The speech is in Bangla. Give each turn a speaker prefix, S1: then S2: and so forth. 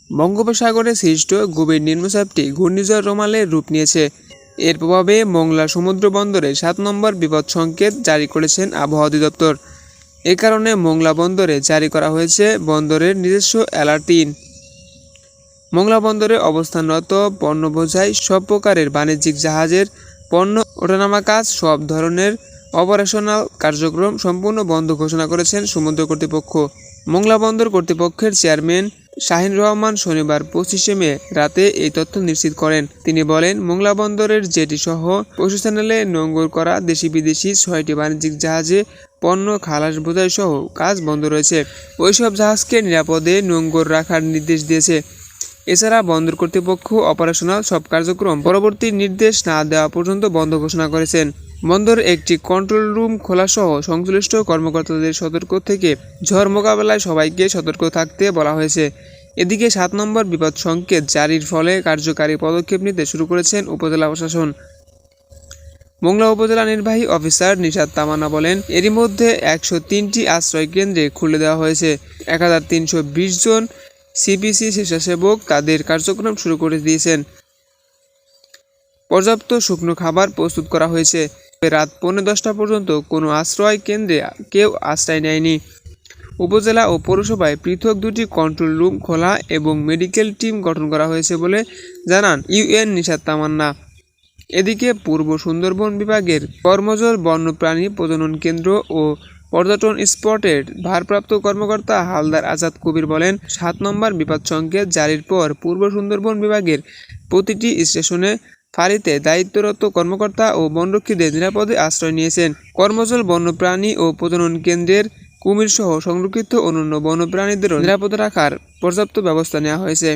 S1: বঙ্গোপসাগরে সৃষ্ট গভীর নিম্নচাপটি ঘূর্ণিঝড় রোমালে রূপ নিয়েছে। এর প্রভাবে মোংলা সমুদ্র বন্দরে 7 নম্বর বিপদ সংকেত জারি করেছেন আবহাওয়া অধিদপ্তর। এ কারণে মোংলা বন্দরে জারি করা হয়েছে বন্দরের নিজস্ব অ্যালার্ট 3। মোংলা বন্দরে অবস্থানরত পণ্য বোঝাই সব প্রকারের বাণিজ্যিক জাহাজের পণ্য ওঠানামা কাজ সব ধরনের অপারেশনাল কার্যক্রম সম্পূর্ণ বন্ধ ঘোষণা করেছেন সমুদ্র কর্তৃপক্ষ। মোংলা বন্দর কর্তৃপক্ষের চেয়ারম্যান শাহিন রহমান শনিবার 25 মে রাতে এই তথ্য নিশ্চিত করেন। তিনি বলেন, মোংলা বন্দরের জেটি সহ 25 চ্যানেলে নোঙর করা দেশি বিদেশি 6টি বাণিজ্যিক জাহাজে পণ্য খালাস বোঝাই সহ কাজ বন্ধ রয়েছে। ওইসব জাহাজকে নিরাপদে নোঙর রাখার নির্দেশ দিয়েছে। এছাড়া বন্দর কর্তৃপক্ষ অপারেশনাল সব কার্যক্রম পরবর্তী নির্দেশ না দেওয়া পর্যন্ত বন্ধ ঘোষণা করেছেন। বন্দর একটি কন্ট্রোল রুম খোলাসহ সংশ্লিষ্ট কর্মকর্তাদের সতর্ক থেকে ঝড় মোকাবেলায় সবাইকে সতর্ক থাকতে বলা হয়েছে। এদিকে 7 নম্বর বিপদ সংকেত জারির ফলে কার্যকারী পদক্ষেপ নিতে শুরু করেছেন উপজেলা প্রশাসন। মোংলা উপজেলা নির্বাহী অফিসার নিশাত তামান্না বলেন, এরই মধ্যে 103টি আশ্রয় কেন্দ্রে খুলে দেওয়া হয়েছে। 1320 জন সিপিসি স্বেচ্ছাসেবক তাদের কার্যক্রম শুরু করে দিয়েছেন। পর্যাপ্ত শুকনো খাবার প্রস্তুত করা হয়েছে। রাত 10:45 পর্যন্ত কোনো আশ্রয় কেন্দ্রে কেউ আশ্রয় নেয়নি। উপজেলা ও পৌরসভায় পৃথক 2টি কন্ট্রোল রুম খোলা এবং মেডিকেল টিম গঠন করা হয়েছে বলে জানান ইউএন নিশাত তামান্না। এদিকে পূর্ব সুন্দরবন বিভাগের কর্মজল বন্যপ্রাণী প্রজনন কেন্দ্র ও পর্যটন স্পটের ভারপ্রাপ্ত কর্মকর্তা হালদার আজাদ কবির বলেন, 7 নম্বর বিপদ সংকেত জারির পর পূর্ব সুন্দরবন বিভাগের প্রতিটি স্টেশনে ফাঁড়িতে দায়িত্বরত কর্মকর্তা ও বনরক্ষীদের নিরাপদে আশ্রয় নিয়েছেন। কর্মজল বন্যপ্রাণী ও প্রজনন কেন্দ্রের কুমির সহ সংরক্ষিত অন্যান্য বন্যপ্রাণীদেরও নিরাপদে রাখার পর্যাপ্ত ব্যবস্থা নেওয়া হয়েছে।